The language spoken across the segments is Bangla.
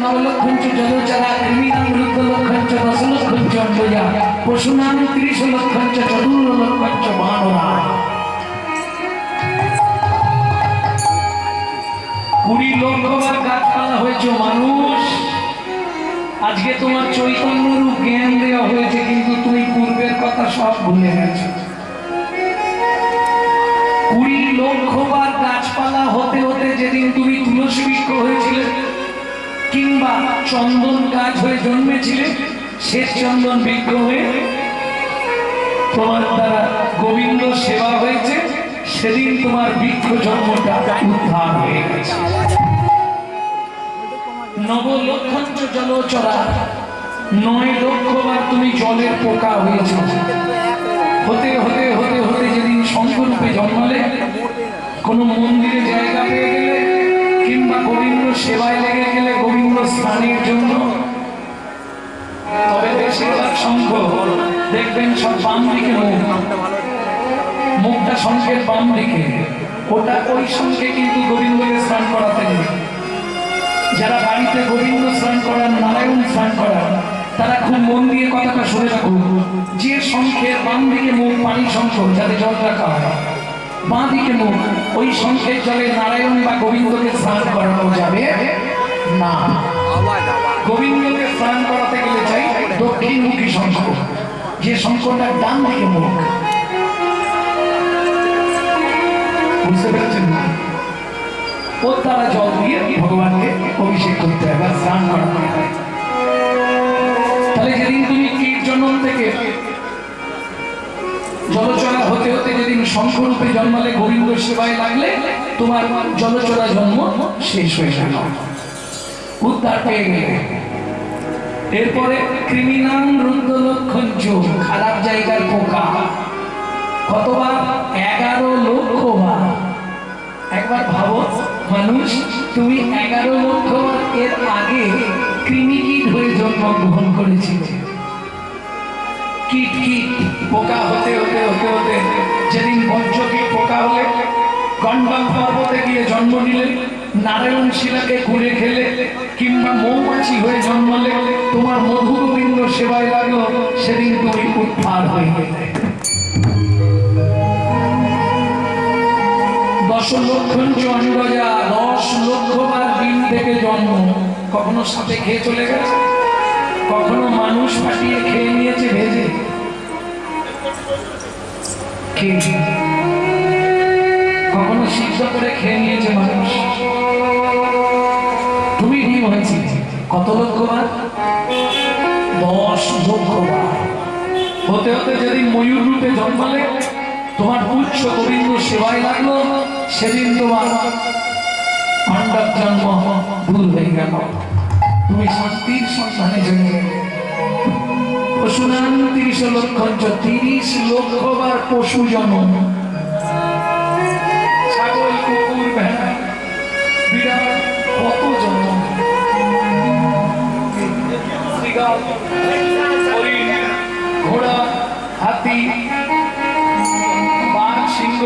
নবলক্ষঞ্চ জলচরা কৃমিনাং রুদ্রলক্ষঞ্চ দশলক্ষঞ্চ অম্বুজা পশুনাং 30 লক্ষঞ্চ চতুর্লক্ষঞ্চ বানরা। 20 লক্ষবার গাছপালা হয়েছে মানুষ। আজকে তোমার চৈতন্য রূপ জ্ঞান দেওয়া হয়েছে, কিন্তু তুমি পূর্বের কথা সব ভুলে গেছো। 20 লক্ষবার গাছপালা হতে হতে যেদিন তুমি তুলসী বৃক্ষ হয়েছিলে কিংবা চন্দন গাছ হয়ে জন্মেছিলে, শ্বেত চন্দন বৃক্ষ হয়ে তোমার দ্বারা গোবিন্দ সেবা হয়েছে, সেদিন তোমার বৃক্ষ জন্মটা উদ্ধার হয়ে গেছে। নবলক্ষঞ্চ জলচরা 9 লক্ষবার তুমি জলের পোকা হয়েছ। হতে হতে হতে হতে যেদিন শঙ্করূপে জন্মালে, কোনো মন্দিরে জায়গা পেয়ে গেলে কিংবা গোবিন্দ সেবায় লেগে গেলে গোবিন্দ স্নানের জন্য, তবে বেশিরভাগ শঙ্খ দেখবেন সব বাম দিকে মুখটা শঙ্খের বাম দিকে, ওটা ওই শঙ্খে কিন্তু গোবিন্দকে স্নান করাতে নেই। যারা বাড়িতে গোবিন্দ স্নান করান, নারায়ণ স্নান করান, তারা খুব মন দিয়ে কথাটা শুনে রাখুন। যে শঙ্খের বাম দিকে মুখ পানি শঙ্খ, যাতে জল রাখা হয়, বাঁ দিকে মুখ, ওই শঙ্খের জলে নারায়ণ বা গোবিন্দকে স্নান করানো যাবে না। গোবিন্দকে স্নান করাতে গেলে চাই দক্ষিণমুখী শঙ্খ, যে শঙ্খটা ডান দিকে মুখ। বুঝতে পেরেছেন না? ওর দ্বারা জল দিয়ে ভগবানকে অভিষেক করতে হয় বা স্নান করানো হয়। তাহলে যেদিন তুমি কীর্তন থেকে জলচরা হতে হতে যেদিন শঙ্খরূপে জন্মালে, গোবিন্দ সেবায় লাগলে, তোমার জলচরা জন্ম শেষ হয়ে গেল, উদ্ধার পেয়ে গেলে। এরপরে কৃমিনাং রুদ্রলক্ষঞ্চ, খারাপ জায়গার পোকা কতবার? 11 লক্ষবার। একবার ভাবো মানুষ, তুমি 11 লক্ষবার এর আগে কৃমিকীট হয়ে জন্মগ্রহণ করেছিল। কীট কীট পোকা হতে হতে হতে হতে যেদিন পঞ্চকীট পোকা হলে, গন্ডাল পর্বতে গিয়ে জন্ম নিলে, নারায়ণ শিলাকে ঘুরে খেলে, কিংবা মৌমাছি হয়ে জন্মালে, তোমার মধু গোবিন্দ সেবায় লাগলো, সেদিন তুমি উদ্ধার হয়ে গেলে। 10 লক্ষঞ্চ অন্ডজা, 10 লক্ষবার ডিম থেকে জন্ম। কখনো সাপে খেয়ে চলে গেছে, কখনো মানুষ ফাটিয়ে খেয়ে নিয়েছে ভেজে, কখনো সিদ্ধ করে খেয়ে নিয়েছে মানুষ। তুমি ডিম হয়েছে কত লক্ষবার? 10 লক্ষবার। হতে হতে যেদিন ময়ূর রূপে জন্মালে, তোমার পুচ্ছ গোবিন্দ সেবায় লাগলো, সেদিন তোমার পাণ্ডব জন্ম দূর হয়ে গেল, তুমি শান্তির সন্ধানে জন্মে গেলে। পশুনাং 30 লক্ষঞ্চ, 30 লক্ষবার পশু জন্ম। ছাগল, কুকুর, ভেড়া, বিড়াল, কত জন্ম। হরিণ, ঘোড়া, হাতি, বাঘ, সিংহ,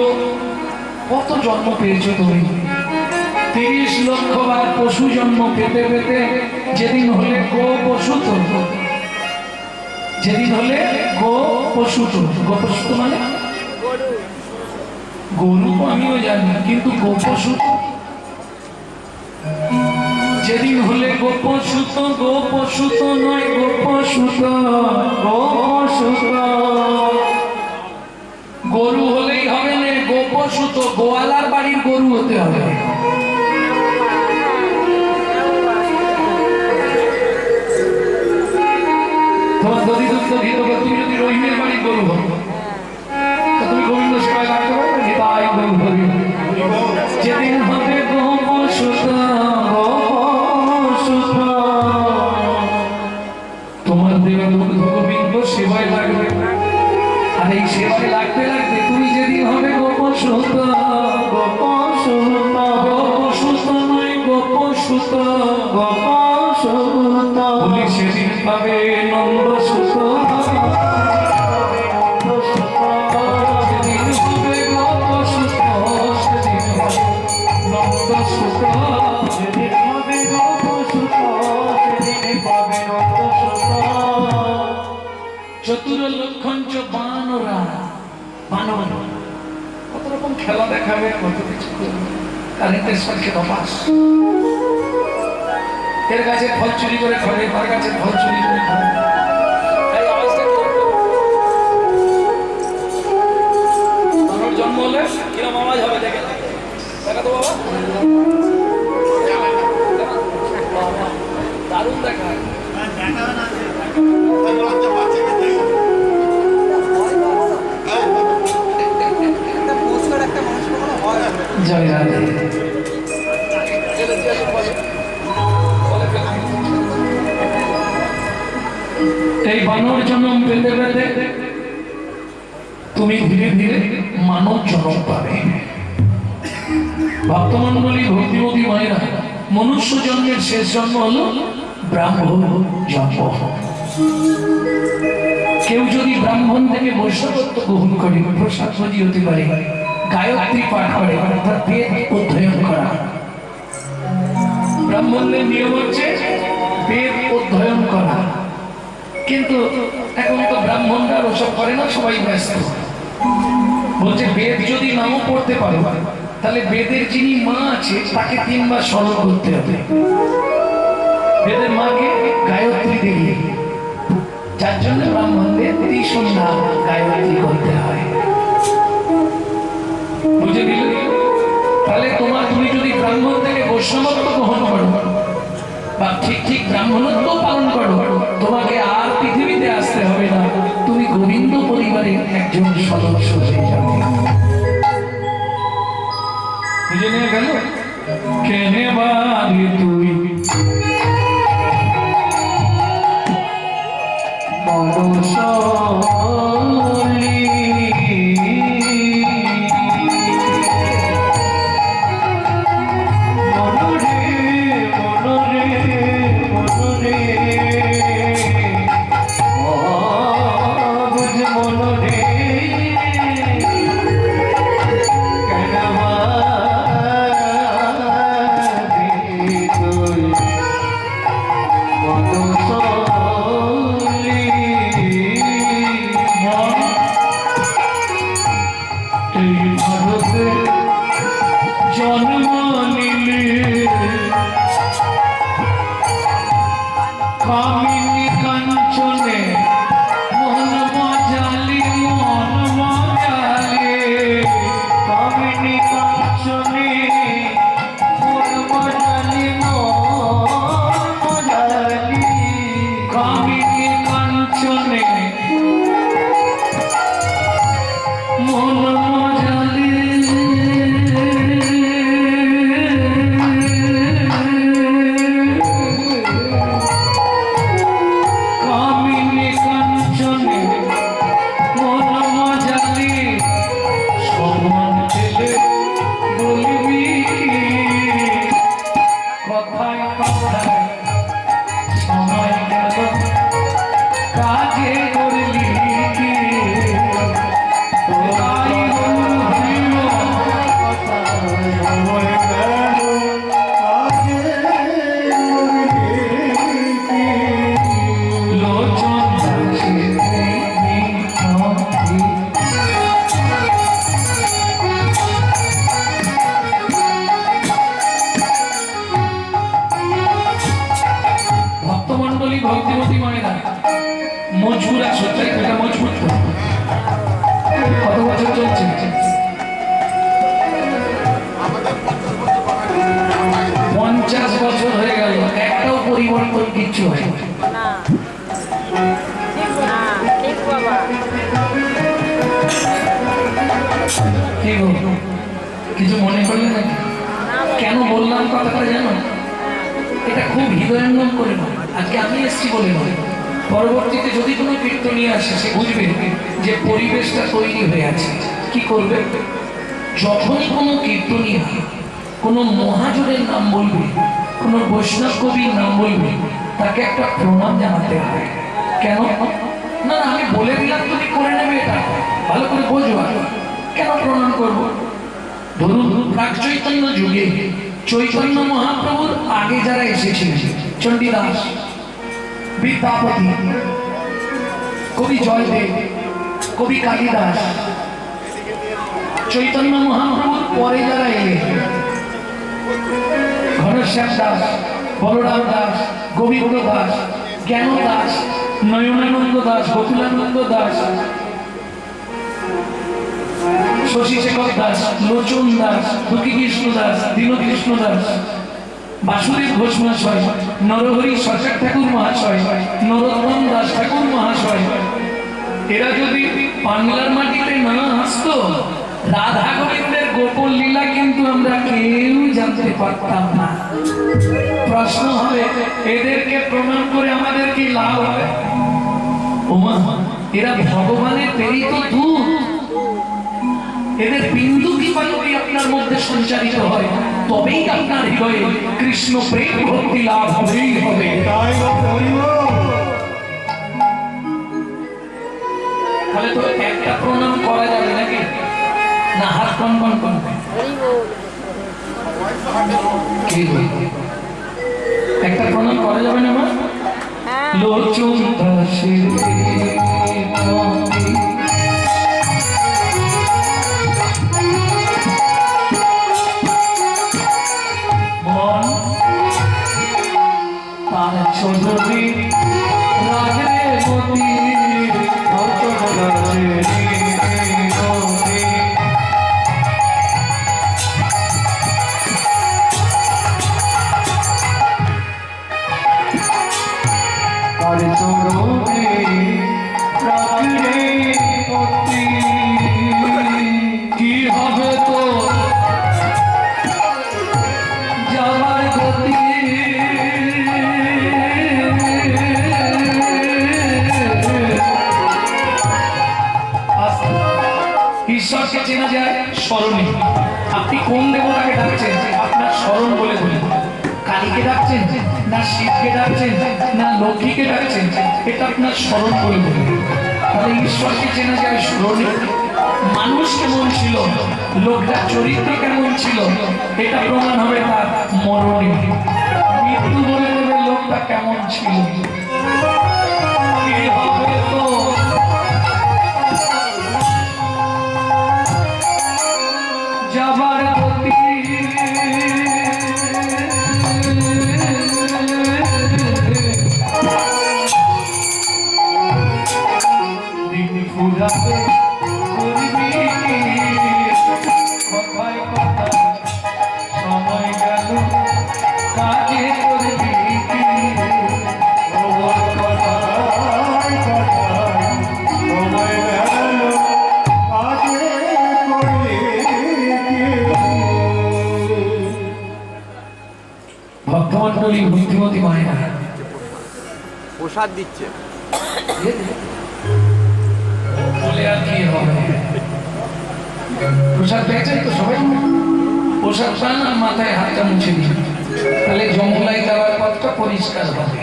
কত জন্ম পেয়েছো তুমি। 30 লক্ষবার পশু জন্ম পেতে পেতে যেদিন হলে গো পশুত, যেদিন হলে গো পশুত। গো পশুত মানে গরু, আমিও জানি, কিন্তু গো পশুত যেদিন হলে গো পশুত, গো পশুত নয় গো পশুত, গো পশুত। গরু হলেই হবে না, গো পশুত, গোয়ালার বাড়ির গরু হতে হবে। তোমার দধি দুধ ঘিত, তুমি যদি রহিমের বাড়ির গরু হতো, তুমি গোবিন্দ সেবায় লাগতে পারবে। তাই গরু হরি যেদিন হবে গো পশুত, গো পশুত, তোমার দেবা গোবিন্দ সেবায় লাগবে। আর এই সেবায় লাগতে লাগতে তুমি যেদিন হবে গো পশুত, গো পশুত, গো পশুত নয় গো পশুত, গো পশুত, বলি সেদিন পাবে নন্দ সুত। যেদিন হবে গো পশুত, সেদিন নন্দ সুত, যেদিন হবে গো পশুত। বানর কত রকম খেলা দেখাবে, কত কিছু করবে, কারেন্টের সঙ্গে অপাস, এর গাছের ফল চুরি করে খাবে, তার গাছের ফল চুরি করে খাবে। তাই আওয়াজটা বানর জন্ম হলে কিরম আওয়াজ হবে দেখে দেখা তো বাবা, দারুণ দেখা জয় রাধে। এই বানর জন্ম পেতে পেতে তুমি ধীরে ধীরে মানব জন্ম পাবে। ভক্তমন্ডলী ভক্তিমতী মায়েরা, মনুষ্য জন্মের শেষ জন্ম হলো ব্রাহ্মণ জন্ম। কেউ যদি ব্রাহ্মণ থেকে বৈষ্ণবত্ব গ্রহণ করে প্রসাদ ভোজী হতে পারে, গায়ত্রী পাঠ করে, অর্থাৎ বেদ অধ্যয়ন করা। ব্রাহ্মণদের নিয়ম হচ্ছে বেদ অধ্যয়ন করা, কিন্তু এখন তো ব্রাহ্মণরা ওসব করে না, সবাই ব্যস্ত। বলছে বেদ যদি নাও পড়তে পারো, তাহলে বেদের যিনি মা আছে তাকে 3 বার স্মরণ করতে হবে। বেদের মাকে গায়ত্রী দেবী, যার জন্য ব্রাহ্মণদের ত্রিসন্ধ্যা গায়ত্রী করতে হয়। বুঝে দিল? তাহলে তুমি যদি ব্রাহ্মণ থেকে বৈষ্ণবত্ব গ্রহণ করো বা ঠিক ব্রাহ্মণত্ব পালন করো, তোমাকে আর পৃথিবীতে আসতে হবে না, তুমি গোবিন্দ পরিবারের একজন সদস্য হয়ে যাবে। বুঝে নিয়ে গেল? কেনে বাড়ি তুই মনসলি, মনরে মনরে মনরে বুঝ মনরে জন্ম নিলে কামিনী কাঞ্চনে মন মজালি, মন মজালি, কামিনী কাঞ্চনে মন মজালি, মন মজালি, কামিনী কাঞ্চনে মন মজালি, কামিনী কাঞ্চনে মন মজালি, সমান ছেলে বলবি কথায় কথায় সময় গেল কাজে করলি কি, তোরাই হইল সময় গেল কাজে করলি কি, লোচন দাসে ভক্তমন্ডলী ভক্তিমতী মায়েরা, মজবুর আছো, এটা মজবুর তো। কত বছর চলছে? 50 বছর হয়ে গেল, একটাও পরিবর্তন কিচ্ছু হয় না। কি গো, কিছু মনে করলে নাকি? কেন বললাম কথাটা জানো? এটা খুব হৃদয়ঙ্গম করে নয়, আজকে আমি এসছি বলে নয়, পরবর্তীতে যদি কোনো কীর্তনীয় আসে সে বুঝবে যে পরিবেশটা তৈরি হয়ে আছে। কি করবে? যখনই কোনো কীর্তনীয় কোনো মহাজনের নাম বলবে, কোনো বৈষ্ণব কবির নাম বলবে, তাকে একটা প্রণাম জানাতে হয়। কেন? না আমি বলে দিলাম তুমি করে নেবে, এটা ভালো করে বোঝো। কেন প্রণাম করব? ধরুন প্রাক চৈতন্য যুগে চৈতন্য মহাপ্রভুর আগে যারা এসেছিলেন, চণ্ডীদাস, বিদ্যাপতি, কবি জয়দেব, কবি কালিদাস, চৈতন্য মহাপ্রভুর পরে যারা এলেন, ঘনশ্যাম দাস, বলরাম দাস, গোবিন্দ দাস, জ্ঞান দাস, নয়নানন্দ দাস, গোকুলানন্দ দাস, শশীশেখর দাস, লোচন দাস, দুঃখীকৃষ্ণ দাস, দীনকৃষ্ণ দাস, বাসুদেব ঘোষ মহাশয়, নরহরি সরকার ঠাকুর মহাশয়, নরোত্তম দাস ঠাকুর মহাশয়, এরা যদি বাংলার মাটিতে না আসতো, রাধা গোবিন্দের গোকুল লীলা কিন্তু আমরা কেউ জানতে পারতাম না। প্রশ্ন হবে, এদেরকে প্রণাম করে আমাদের কি লাভ হবে? ওমা, এরা ভগবানের প্রেরিত দূত, এদের বিন্দু কি পালকে আপনার মধ্যে সঞ্চারিত হয়, তবেই আপনার হৃদয়ে কৃষ্ণ প্রেম ভক্তি লাভ হবেই হবে। তাহলে তো একটা প্রণাম করা যাবে নাকি? না, হাত কন কন কন একটা প্রণাম করা যাবে না? মা লোচন দাসের ছোটে রাজে মতি কি হবে তো যাবার গতি, ঈশ্বরকে চেনা যায় স্মরণে। আপনি কোন দেবতাকে ডাকছেন আপনার স্মরণ বলে বলি, কালীকে ডাকছেন না শিবকে ডাকছেন না লক্ষ্মীকে ডাকছেন, এটা আপনার স্মরণ বলে বলি। তাহলে ঈশ্বরকে চেনা যায় স্মরণে। মানুষ কেমন ছিল, লোকটার চরিত্র কেমন ছিল, এটা প্রমাণ হবে তার মরণে। মৃত্যু বলে দেবে লোকটা কেমন ছিল। যাবার গতি ফুরাবে করবি কথায় কথা, সময় গেল কাজে করবি ভক্তমন্ডলী বুদ্ধিমতী মায়েরা প্রসাদ দিচ্ছে, বলে আর কি হবে? প্রসাদ পেয়েছেন তো সবাই? প্রসাদ পান আর মাথায় হাতটা মুছে দিন, তাহলে জঙ্গলায় যাওয়ার পথটা পরিষ্কার হবে।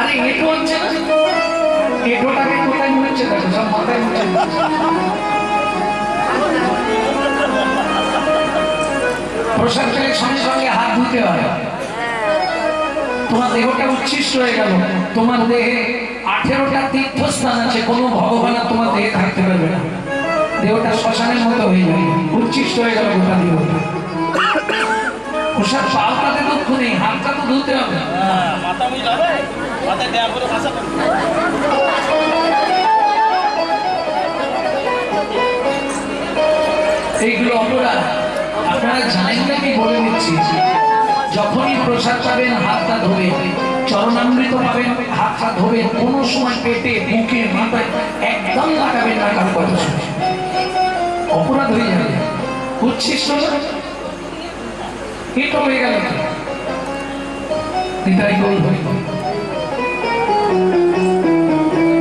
আরে এঁটো হচ্ছে না, এঁটোটাকে কোথায় মুছে দেখো, সব মাথায় মুছে দিচ্ছে। প্রসাদ পেলে সঙ্গে সঙ্গে হাত ধুতে হয়। তোমার দেহটা উচ্ছিষ্ট হয়ে গেল, তোমার দেহে 18টা তীর্থস্থান আছে, কোনো ভগবান তোমার দেহে থাকতে পারবে না। দেহটা শ্মশানের মতো হয়ে যাবে, উচ্ছিষ্ট হয়ে গেল গোটা দেহটা। প্রসাদ পাওয়াতে দুঃখ নেই, হাতটা তো ধুতে হবে। এইগুলো অপরাধ, আপনারা জানেন না কি বলে দিচ্ছি। যখনই প্রসাদ পাবেন হাতটা ধোবেন, চরণামৃত পাবেন হাতটা ধোবেন, কোনো সময় পেটে বুকে মাথায় একদম লাগাবেন না। কারো কথা শুনে অপরাধ হয়ে যাবে, উচ্ছিষ্ট এটা হয়ে গেল।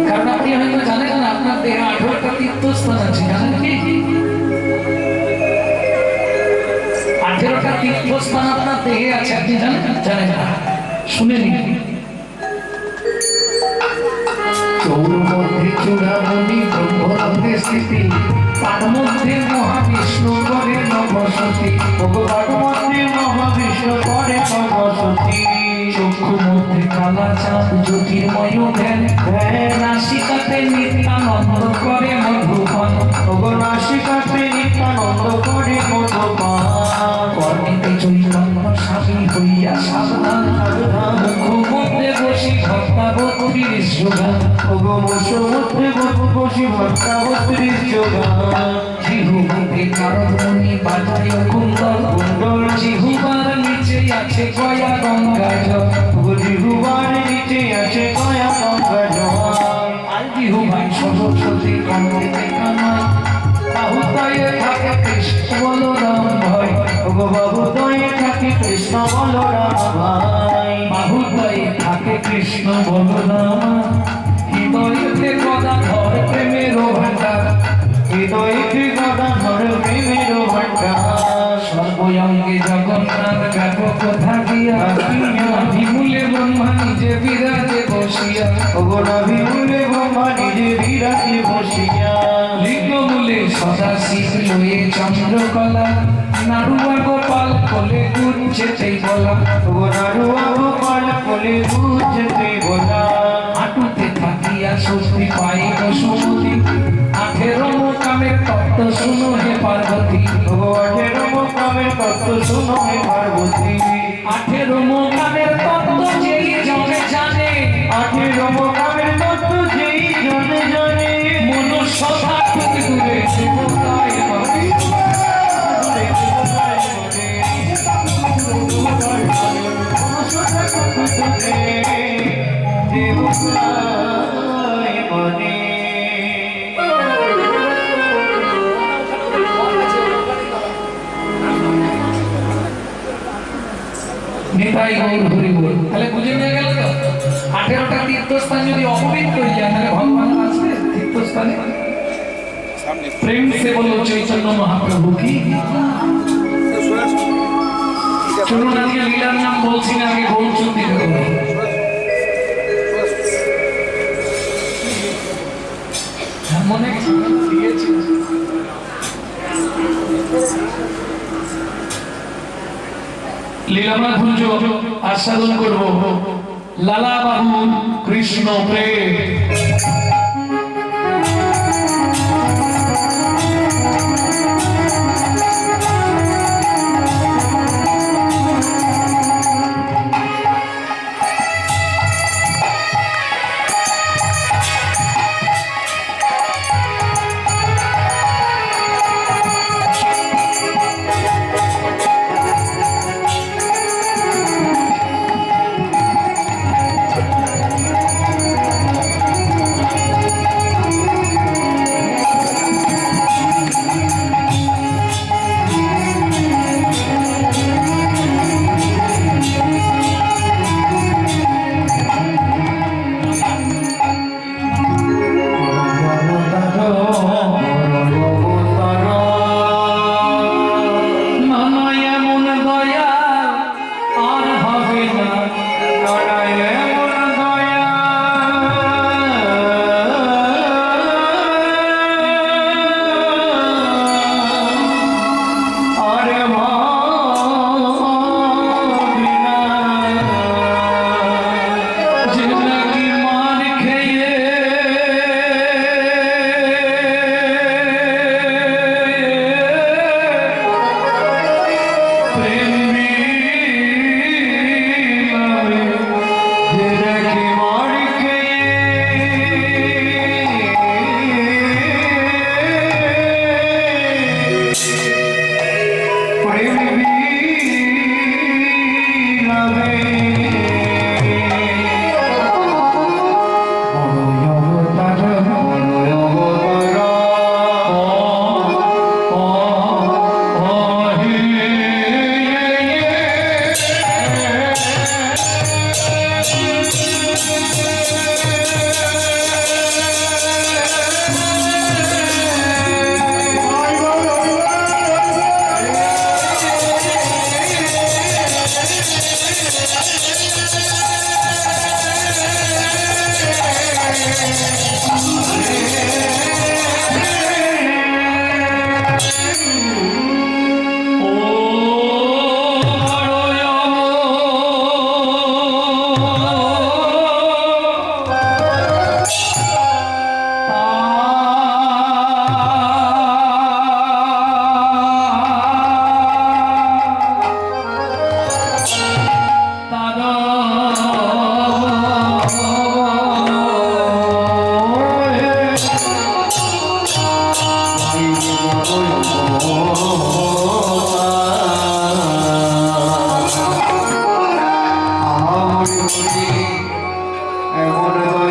কারণ আপনি হয়তো জানেন না আপনার দেহে 18টা তীর্থস্থান আছে, জানেন কি? 18টা তীর্থস্থান আপনার দেহে আছে, আপনি জানেন না? শুনে নিন। চৌরমধ্যে চূড়ামণি ব্রহ্মরন্ধ্রে স্থিতি, পাদমধ্যে মহাবিষ্ণু করে নবসতী, পাদমধ্যে মহাবিষ্ণু করে নবসতী, চক্ষু মধ্যে কালা তারা চাঁদ জ্যোতির্ময় ধ্যান নাসিকাতে নিত্যানন্দ করে মধুপান নাসিকাতে নিত্যানন্দ করে মধুপান কর্ণিতে চৈতন্য স্বামী হইয়া সাবধান মুখমধ্যে বসি ভক্তাবতীর যোগান সমুদ্রে বসি ভক্তাবতীর যোগান জিহুতে কারণী বাজায় কুন্দল কুন্দল জিহুবার নিচে আছে গয়া গঙ্গা জল জিহুবার নিচে আছে গয়া গঙ্গা জল আর জিহুবাই সরস্বতী কণ্ঠে কানাই বাহুতায়ে থাকে কৃষ্ণ বলরাম ভয় বাহুদয়ে থাকে কৃষ্ণ বলরাম ভাই বাহুতায়ে থাকে কৃষ্ণ বলরাম হৃদয়েতে গদাধর প্রেমের ভাণ্ডার হৃদয়কে গদাধর প্রেমের ভাণ্ডার সর্বঙ্গে জগন্নাথ ব্যাপক থাকিয়া বিমূলে ব্রহ্মা নিজে বিরাজে বসিয়া নাভিমূলে ব্রহ্মা নিজে বিরাজে বসিয়া লিঙ্গমূলে সদা শিব লয়ে চন্দ্রকলা নাড়ুয়া গোপাল কোলে গুঞ্জেতেই বলা নাড়ুয়া গোপাল কোলে বুঝতে বলা হাঁটুতে থাকিয়া শক্তি পাই বসুমতি 18 মোকামের তত্ত্ব শুনো হে পার্বতী 18 মোকামের তত্ত্ব শুনো হে পার্বতী 18 মোকামের তত্ত্ব যেই জনে জানে 18 মোকামের তত্ত্ব যেই জনে জানে মনুষ্য থাকুক দূরে শিবতায় বলে দেবতায় বলে নিতাই গৌর হরি বল তাহলে বুঝে নিয়ে গেল তো 18টা তীর্থস্থান যদি অপবিত্র হয়ে যায় তাহলে ভগবান আসবে তীর্থস্থানে প্রেম সে বলো চৈতন্য মহাপ্রভু কি চলুন আজকে লীলার নাম বলছি না আগে গৌরচন্দ্রী দেবো মনে দিয়েছি লীলামাধুর্য আস্বাদন করব লালা বাবু কৃষ্ণ প্রেম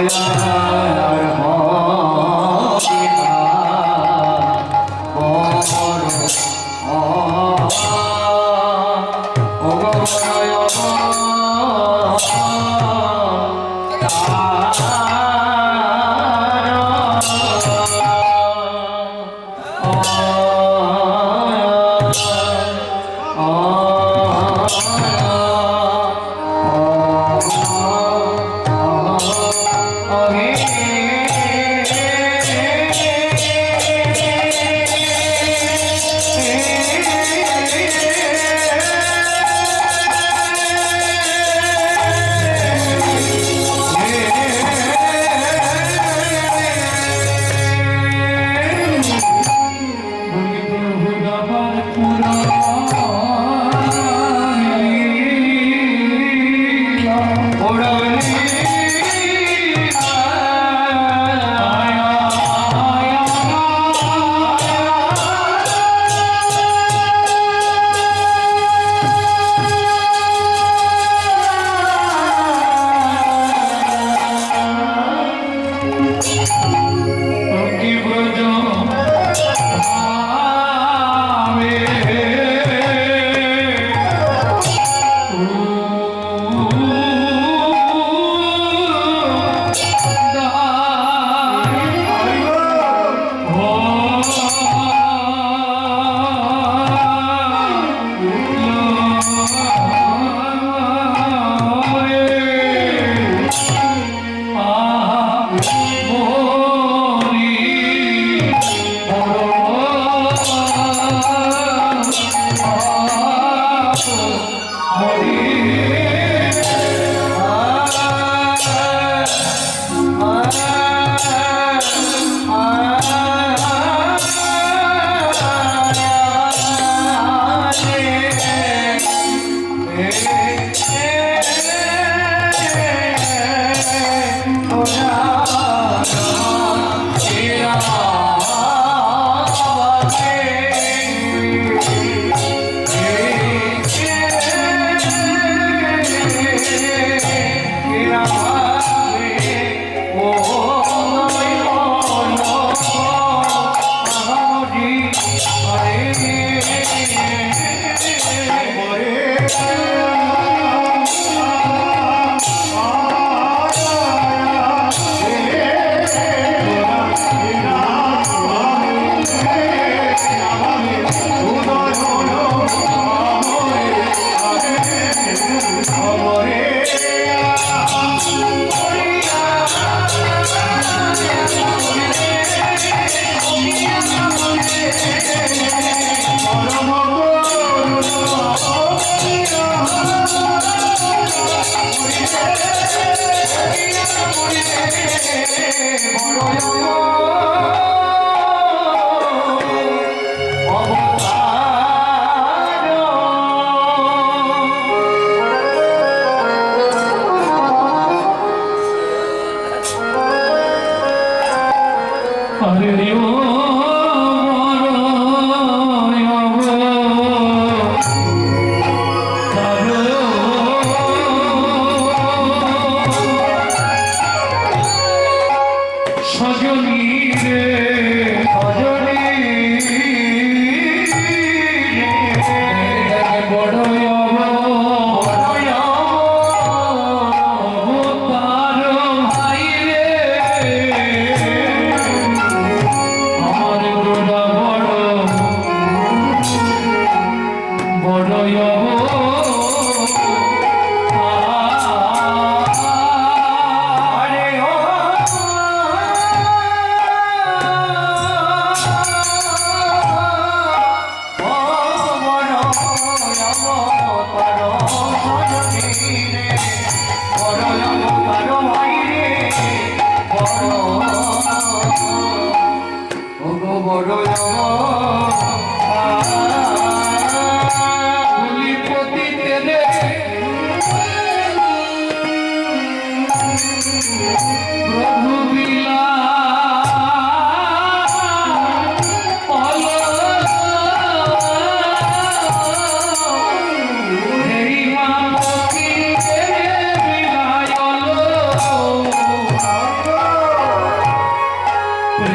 আর হবে না বড় Hey,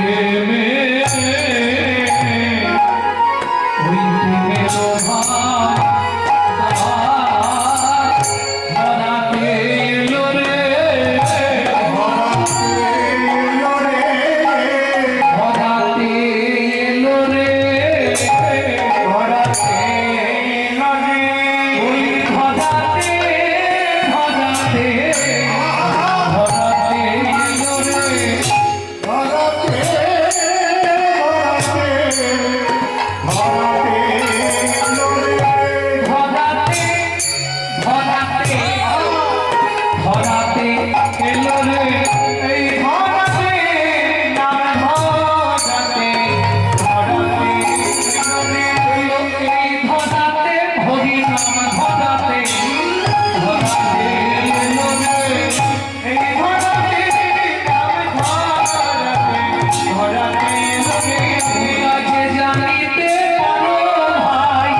প্রেমে ওই প্রেমের ভাব ধরাতে এলো রে ধরাতে এলো রে ওই ধরাতে ধরাতে ধরাতে এলো রে ধরাতে ধরাতে ধরাতে এলো রে এই ধরাতে নাম ধরাতে ধরাতে এলো রে এই ধরাতে হরি নাম ধরাতে ধরাতে এলো রে এই ধরাতে নাম ধরাতে ধরাতে এলো রে আজ জানিতে পারো ভাই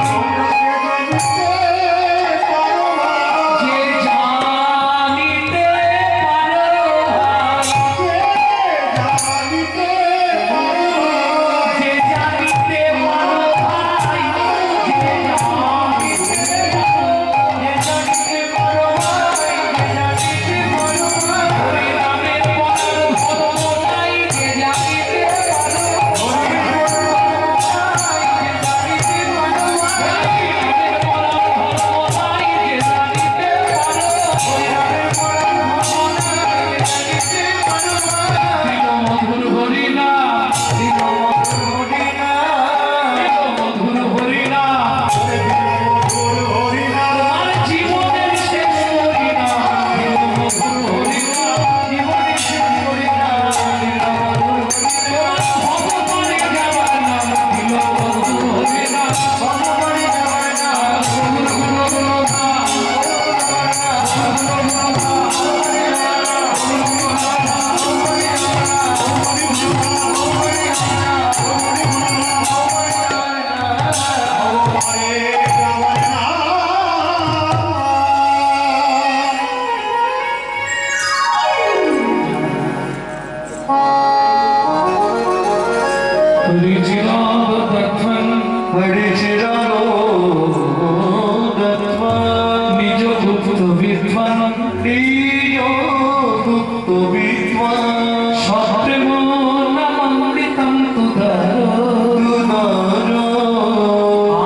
যে জানিতে পারো ভাই যে জানিতে পারো ভাই যে জানিতে পারো ভাই যে জানিতে পারো ভাই হরি নামের পরম ধর্ম নাই যে জানিতে পারো হরি নামের পরম ধর্ম নাই যে জানিতে পারো হরি নামের পরম ধর্ম নাই যে জানিতে পারো দিল মধুর হরি নাম দিল মধুর হরি নাম দিল মধুর হরি নাম আর জীবনের শেষ হরি নাম দিল মধুর হরি নাম জীবনের শেষ হরি নাম দিল মধুর হরি নাম ভগবানে যাবার নাম দিল মধুর হরি নাম ভগবানে যাবার নাম গুরু গুরু গুরু নাম হরি চিরাগ দত্তন নিজ গুপ্ত বিদ্বান সপ্রেম নামামৃতম তুদার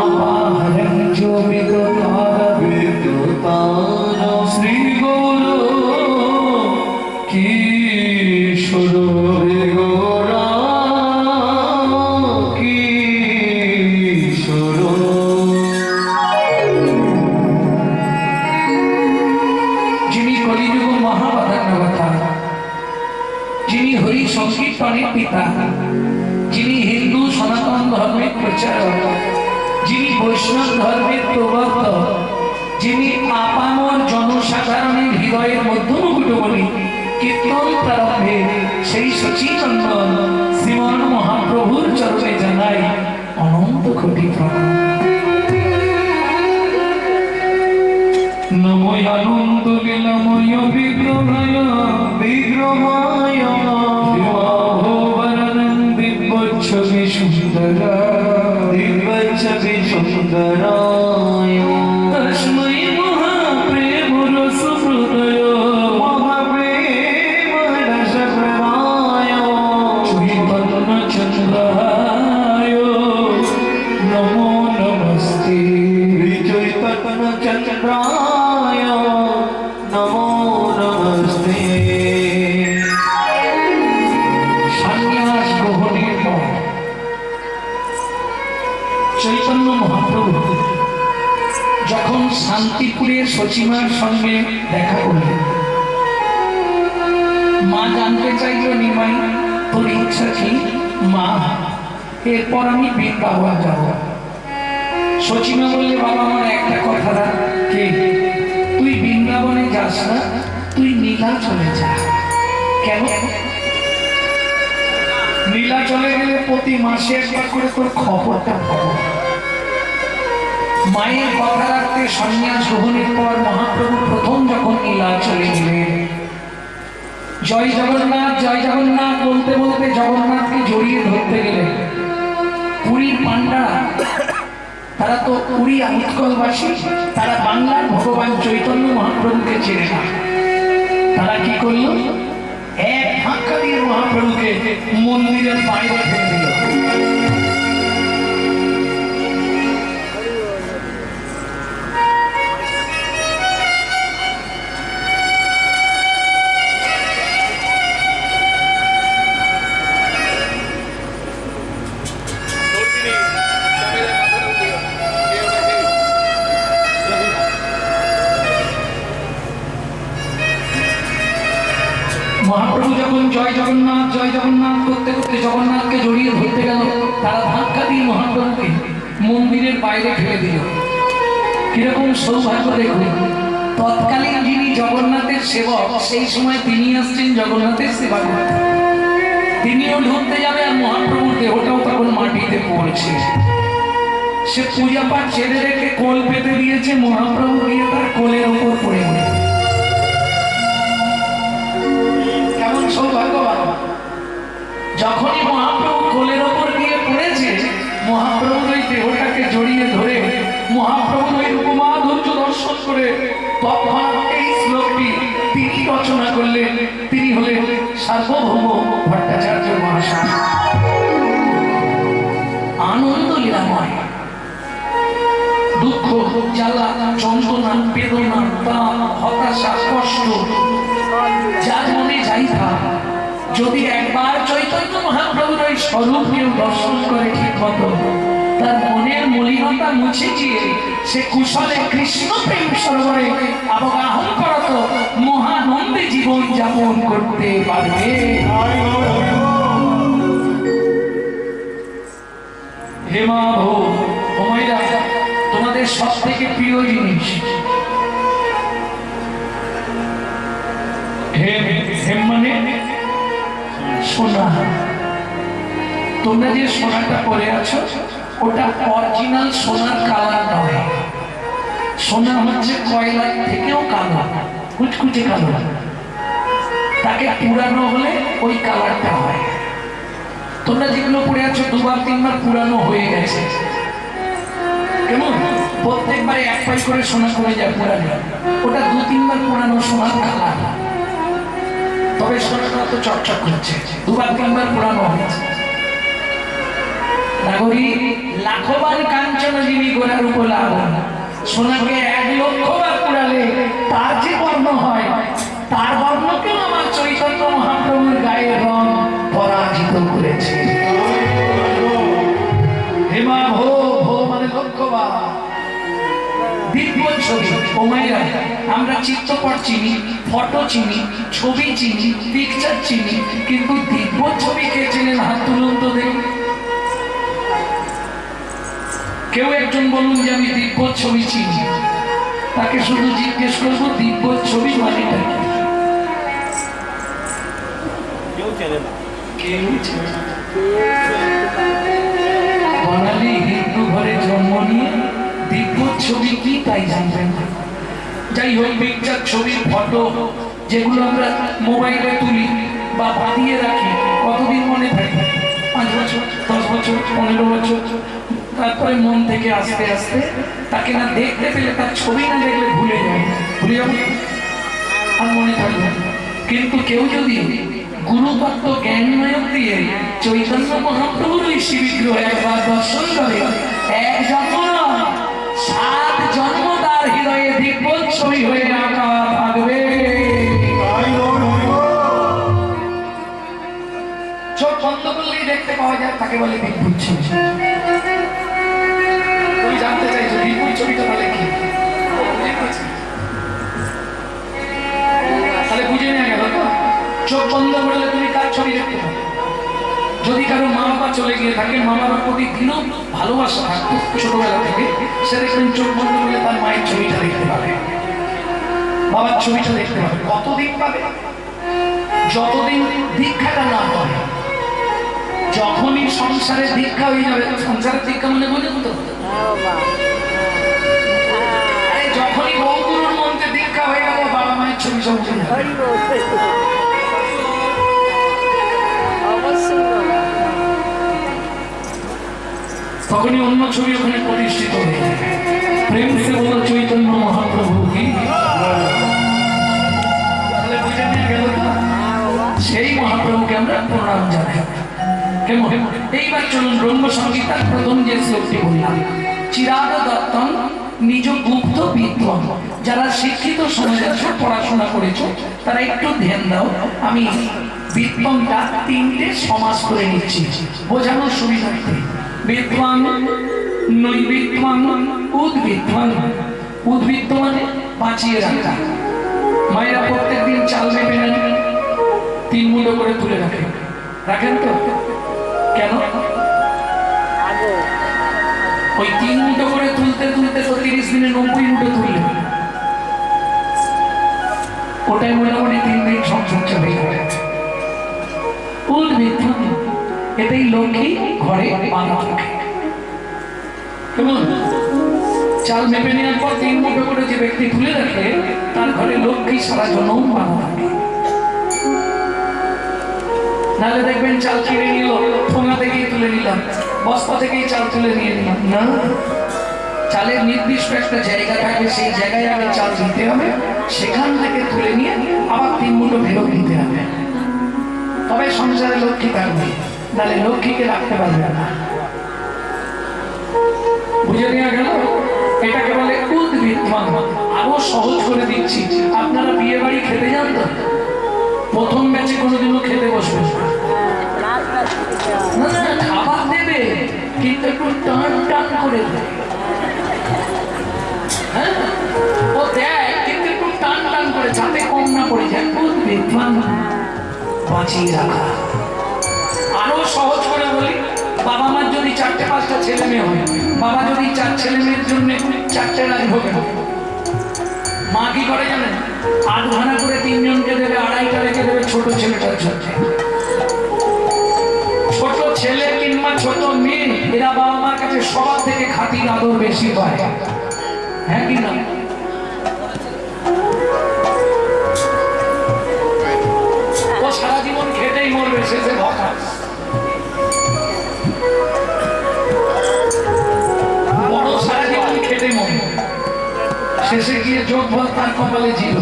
আবাহরং যো বিদতার শ্রী গৌর কিশোর যিনি কলিযুগ মহাবতারবতা যিনি হরি সংকীর্তনের পিতা যিনি হিন্দু সনাতন ধর্মের প্রচারক যিনি বৈষ্ণব ধর্মের প্রবর্তক যিনি আপামর জনসাধারণের হৃদয়ের মধ্যমকুটবলী কীর্তন প্রারম্ভে সেই সচিচন্দন শ্রীমন মহাপ্রভুর চরণে জানাই অনন্ত কোটি প্রণাম। নমো আনন্দ লীলাময় বিগ্রহায় বিবাহবরণং দিব্যচ্ছবি সুন্দরায় তস্मै মহাপ্রেম রসহৃদয় চৈতন্য চন্দ্রায় নমো নমস্তে চন্দ্রায় নমো নমস্তে। সন্ন্যাস গ্রহণের পর চৈতন্য মহাপ্রভু যখন শান্তিপুরের সচিমার সঙ্গে দেখা করলেন, মা জানতে চাইল, নিমাই তোর ইচ্ছা কি? মা, এরপর আমি বৃন্দাবন যাব। সচিমা বললে, বাবা আমার একটা কথা রাখ। কে? তুই বৃন্দাবনে যাস না, তুই নীলাচলে যা। কেন? নীলাচলে গেলে প্রতি মাসে একবার করে তোর খবরটা পাবো। মায়ের কথা রাখতে সন্ন্যাস গ্রহণের পর মহাপ্রভু প্রথম যখন নীলাচলে গেলেন, জয় জগন্নাথ বলতে বলতে জগন্নাথকে জড়িয়ে ধরতে গেলে পুরীর পান্ডারা, তারা তো পুরী উৎকলবাসী, তারা বাংলার ভগবান চৈতন্য মহাপ্রভুকে চেনে না। তারা কি করল? এক ধাক্কা দিয়ে মহাপ্রভুকে মন্দিরের বাইরে ফেলে দিল। মহাপ্রভু যখন জয় জগন্নাথ করতে করতে জগন্নাথকে জড়িয়ে ধরতে গেল, তারা ধাক্কা দিয়ে মহাপ্রভুকে মন্দিরের বাইরে ফেলে দিল। কিরকম সৌভাগ্য দেখুন! তৎকালীন যিনি জগন্নাথের সেবক, সেই সময় তিনি আসছেন জগন্নাথের সেবা করতে। তিনিও ঢুকতে যাবে, আর মহাপ্রভুর দেহটাও তখন মাটিতে পড়ছে। সে পূজা পাঠ ছেড়ে রেখে কোল পেতে দিয়েছে, মহাপ্রভু গিয়ে তার কোলের উপর পড়ে গেল। কেমন সৌভাগ্যবান! যখনই মহাপ্রভু কোলের ওপর গিয়ে পড়েছে, মহাপ্রভুর ওই দেহটাকে জড়িয়ে ধরে মহাপ্রভুর ওই রূপমাধুর্য দর্শন করে তখন এই শ্লোকটি তিনি রচনা করলেন। তিনি হলেন সার্বভৌম ভট্টাচার্য মহাশয়। আনন্দ লীলাময়, দুঃখ, জ্বালা, যন্ত্রণা, বেদনা, তাপ, হতাশা, কষ্ট, যার মনে যাই থাক, যদি একবার চৈতন্য মহাপ্রভুর ওই স্বরূপ কেউ দর্শন করে ঠিক মতো, তার মনের মলিনতা মুছে গিয়ে সে কুশলে কৃষ্ণ প্রেম সরোবরে অবগাহন করত মহানন্দে জীবন যাপন করতে পারবে। হে মা ভো, ওমাইরা, তোমাদের সব থেকে প্রিয় জিনিস হেম মানে সোনা। তোমরা যে সোনাটা পরে আছো, ওটা অরিজিনাল সোনার কালার নয়। সোনা হচ্ছে কয়লার থেকেও কালো, কুচকুচে কালো। তাকে পুরানো হলে ওই কালারটা হয়। তোমরা যেগুলো পরে আছো দুবার তিনবার পুরানো হয়ে গেছে, কেমন প্রত্যেকবারে এক পাই করে সোনা কমে যায় পুরানো, ওটা দু তিনবার পুরানো সোনার কালার। তবে সোনাটা তো চকচক করছে, দুবার তিনবার পুরানো হয়েছে। নাগরিক লাখবার কাঞ্চন যিনি গোড়ার উপর লাগান, সোনাকে 1,00,000 পুরালে তার যে বর্ণ হয়, তার বর্ণকেও আমার চৈতন্য মহাপ্রভুর গায়ের রং পরাজিত করেছে। হেমা ভো, ভো মানে লক্ষ্যবার। দিব্য ছবি, ওমাইরা, আমরা চিত্রপট চিনি, ফটো চিনি, ছবি চিনি, পিকচার চিনি, কিন্তু দিব্য ছবি কে চেনেন? হাত তুলুন তো দেখি। কেউ একজন বলুন যে আমি দিব্য ছবি চিনি। তাকে শুধু জিজ্ঞেস করবো দিব্য ছবি মানেটা কি? কেউ চেনে না। বাঙালি হিন্দু ঘরে জন্ম নিয়ে দিব্য ছবি কি তাই জানবেন না। যাই হোক, পিকচার, ছবি, ফটো যেগুলো আমরা মোবাইলে তুলি বা বাঁধিয়ে রাখি, কতদিন মনে থাকে? 5 বছর, 10 বছর, 15 বছর। তারপরে মন থেকে আস্তে আস্তে তাকে না দেখতে পেলে, তার ছবি না দেখলে ভুলে যাবে, আর মনে থাকবে। কিন্তু কেউ যদি গুরুতত্ত্ব জ্ঞান নয়ন দিয়ে চৈতন্য মহাপ্রভুর ওই শ্রীবিগ্রহ একবার দর্শন করে, 1 জন্ম নয় 7 জন্ম তার হৃদয়ে দিব্য ছবি হয়ে আঁকা থাকবে। চোখ বন্ধ করলেই দেখতে পাওয়া যায়, তাকে বলে দিব্য ছবি। তুমি জানতে চাইছো দিব্য ছবিটা বলে কি? তাহলে বুঝে নেওয়া গেল তো। চোখ বন্ধ করলে তুমি কার ছবি দেখতে পাবে? যদি কারো মা বাবা চলে গিয়ে থাকে, মা বাবার প্রতি দিনও ভালোবাসা থাকতো ছোটবেলা থেকে, সে দেখবেন চোখ বন্ধ করলে তার মায়ের ছবিটা দেখতে পাবে, বাবার ছবিটা দেখতে পাবে। কতদিন পাবে? যতদিন দীক্ষাটা না হয়। যখনই সংসারের দীক্ষা হয়ে যাবে, সংসারের দীক্ষা মানে বোঝেন তো, যখনই বৌগুরুর মন্ত্রে দীক্ষা হয়ে গেল, বাবা মায়ের ছবি সব উঠে যাবে। তখনই অন্য ছবি ওখানে প্রতিষ্ঠিত হয়ে যায়। প্রেম সে বলো চৈতন্য মহাপ্রভু কি, তাহলে বুঝে নিয়ে গেল তো? সেই মহাপ্রভুকে আমরা প্রণাম জানাই। কেমন? এইবার চলুন ব্রহ্ম সংগীতার প্রথম যে শ্লোকটি বললাম, চিরাগ দত্তম নিজ গুপ্ত বিদ্বান। যারা শিক্ষিত সমাজ আছে, পড়াশোনা করেছো, তারা একটু ধ্যান দাও। আমি বিদ্বানটা তিনটে সমাজ করে নিচ্ছি বোঝানোর সুবিধার্থে। বিদ্বান, নৈবিদ্বান, উদ্বিদ্বান। উদ্বৃত্ত মানে বাঁচিয়ে রাখা। মায়েরা প্রত্যেকদিন চাল মেপে নেন, 3 মুঠো করে তুলে রাখেন, রাখেন তো? কেন? ওই 3 মুঠো করে তুলতে তুলতে তো 30 দিনে 90 মুঠো তুললেন, ওটাই মোটামুটি 3 দিন সংসার চলে যাবে। উদ্বৃত্ত, এতেই লক্ষ্মী ঘরে বাঁধা থাকে। কেমন? চাল মেপে নেওয়ার পর 3 মুঠো করে যে ব্যক্তি তুলে রাখে, তার ঘরে লক্ষ্মী সারা জন্ম বাঁধা থাকে। নাহলে দেখবেন চাল কিনে নিল, ঠোঙা থেকেই তুলে নিলাম, বস্তা থেকেই চাল তুলে নিয়ে নিলাম না। চালের নির্দিষ্ট একটা জায়গা থাকে, সেই জায়গায় আগে চাল দিতে হবে, সেখান থেকে তুলে নিয়ে আবার 3 মুঠো ফেরত দিতে হবে, তবে সংসারে লক্ষ্মী থাকবে, নাহলে লক্ষ্মীকে রাখতে পারবে না। বুঝে নেওয়া গেল? এটাকে বলে উদ্বৃত্তমান। আরো সহজ করে দিচ্ছি, আপনারা বিয়ে বাড়ি খেতে যান তো? প্রথম ব্যাচে কোনোদিনও খেতে বসবেন না, খাবার দেবে কিন্তু একটু টান টান করে দেয়। হ্যাঁ, ও দেয় কিন্তু একটু টান টান করে, যাতে কম না পড়ে যায়। উদ্বৃত্তমান, বাঁচিয়ে রাখা। আরো সহজ করে বলি, বাবা মার যদি 4-5টা ছেলে মেয়ে হয়, বাবা যদি 4 ছেলে মেয়ের জন্য 4টে রাজভোগ, মা কি করে জানেন? 8 ঘানা করে 3 জনকে দেবে, 2.5টা রেখে দেবে ছোট ছেলেটার জন্য। ছোট ছেলে কিংবা ছোট মেয়ে, এরা বাবা মার কাছে সবার থেকে খাতির আদর বেশি পায়। হ্যাঁ কি না? ও সারা জীবন খেটেই মরবে, শেষে ভকা। বড় সারা জীবন খেটে মরবে, শেষে গিয়ে যোগ বল তার কপালে ছিল।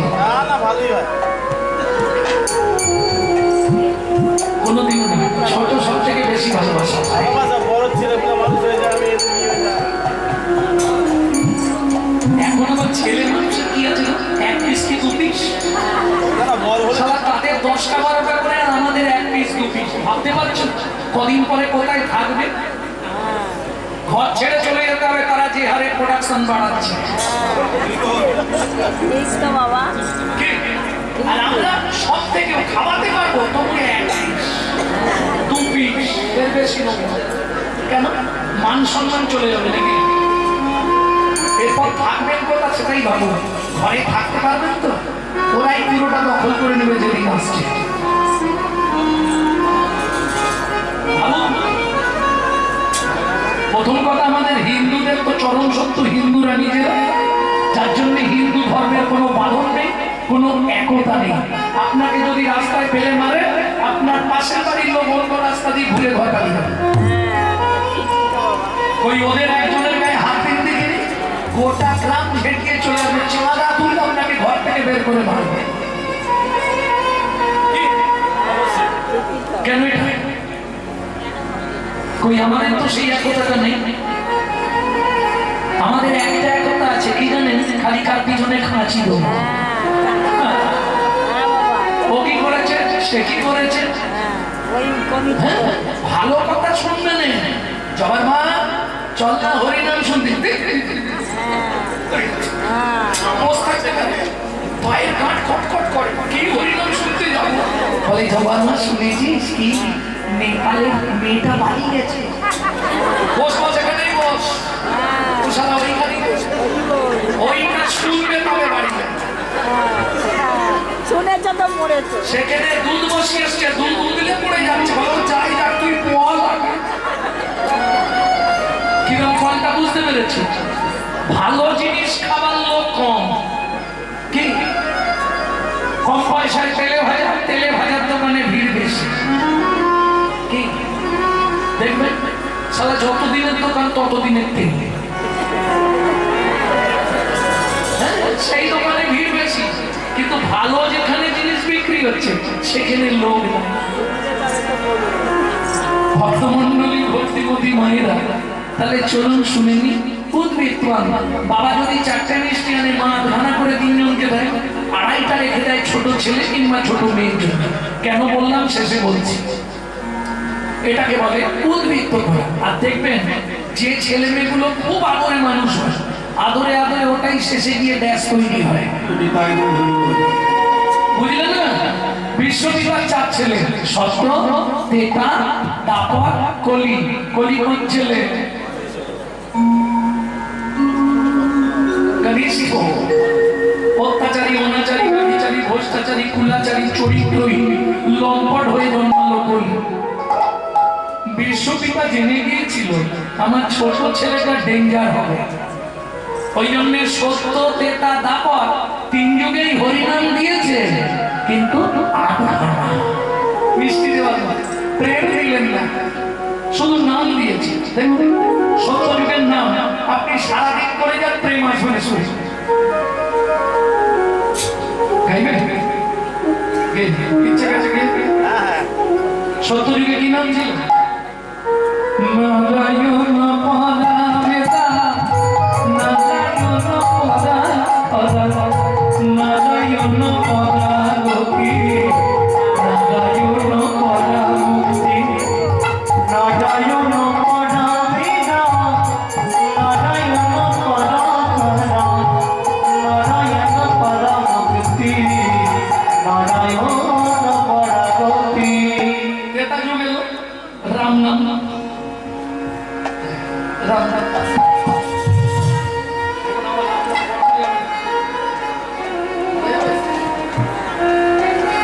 কোনোদিনও না, ছোট সব থেকে বেশি ভালোবাসা। এখন আবার ছেলে মানুষের কি আছে, 1 পিস কি 2 পিস? সারা তাদের 10টা-12টা করে, আর আমাদের 1 পিস 2 পিস। ভাবতে পারছো কদিন পরে কোথায় থাকবে? ঘর ছেড়ে চলে যেতে হবে, তারা যে হারে প্রোডাকশন বাড়াচ্ছে। আর আমরা সব থেকে খাওয়াতে পারবো, তবু 1 পিস 2 পিস, এর বেশি নয়। কেন? মান সম্মান চলে যাবে নাকি? এরপর থাকবেন কোথা সেটাই ভাবুন। ঘরে থাকতে পারবেন তো? ওরাই পুরোটা দখল করে নেবে যেদিন আসছে। প্রথম কথা, আমাদের হিন্দুদের তো চরম সত্য হিন্দুরা নিজেরা, যার জন্য হিন্দু ধর্মের কোনো বাঁধন নেই, কোনো একতা নেই। আপনাকে যদি রাস্তায় ফেলে মারে, আপনার পাশের বাড়ির লোক অন্য রাস্তা দিয়ে ঘুরে ঘর পালিয়ে যাবে। ওই ওদের একজনের গায়ে হাত দিতে গেলে গোটা গ্রাম ঝেঁটিয়ে চলে যাবে, চাঁদা তুলে আপনাকে ঘর থেকে বের করে মারবে। কেন এটা? কই আমাদের তো সেই একতাটা নেই। আমাদের একটা একতা আছে, কি জানেন? খালি কার পিছনে খাঁচি দেবো। ও কি করেছে, সে কি করেছে, ভালো কথা শুনবে না। জবার মা চল না হরিনাম শুনতে, পায়ের গাঁট খটখট করে, কি হরিনাম শুনতে যাবো? বলে জবার মা শুনেছিস কি নেপালের মেয়েটা বাড়ি গেছে? বস বস, এখানেই বস, সারা ওইখানেই বস, ওইটা শুনবে তবে বাড়ি যাবে। শুনেছে তো মরেছে। সেখানে দুধ বসিয়ে এসছে, দুধ দিলে পড়ে যাচ্ছে, বলো যাই যাক তুই বল আগে। কিরকম ফলটা বুঝতে পেরেছি? ভালো জিনিস খাবার লোক কম, কি কম পয়সায় তেলে ভাজার দোকানে ভিড় বেশি। কি দেখবেন সারা যতদিনে যতদিনের দোকান ততদিনের তেল। হ্যাঁ, সেই দোকানে ভিড় বেশি, কিন্তু ভালো যেখানে জিনিস বিক্রি হচ্ছে সেখানে লোক নাই। ভক্তমন্ডলী, ভক্তিমতী মায়েরা, তাহলে চলুন শুনে নি। উদ্বৃত্তবান বাবা যদি 4টে মিষ্টি আনে, মা ধানা করে 3 জনকে দেয়, 2.5টা রেখে দেয় ছোট ছেলে কিংবা ছোট মেয়ের জন্য। কেন বললাম শেষে বলছি। এটাকে বলে উদ্বৃত্ত করা। আর দেখবেন যে ছেলে মেয়েগুলো খুব আদরে মানুষ হয়, আদরে আদরে ওটাই শেষে গিয়ে ড্যাশ তৈরি হয়। বুঝলেন না? বিশ্ববিদ্যালয় 4 ছেলে, সত্য, তেতা, দাপর, কলি। কলি কোন ছেলে? কনিষ্ঠ। অত্যাচারী, অনাচারী, ব্যভিচারী, ভ্রষ্টাচারী, কুলাচারী, চরিত্রহীন, লম্পট হয়ে জন্মালো কলি। বিশ্বপিতা জেনে গিয়েছিল আমার ছোট ছেলেটা ডেঞ্জার হবে, ওই জন্য সত্য, তেতা, দাপর 3 যুগেই হরিনাম দিয়েছে, কিন্তু মিষ্টি দেওয়ার প্রেম দিলেন না, শুধু নাম দিয়েছে। দেখুন সত্য যুগের নাম, আপনি সারাদিন করে যান, প্রেম আসবে শুনে গাইবেন। ইচ্ছে গেছে সত্য যুগে কি নাম ছিল?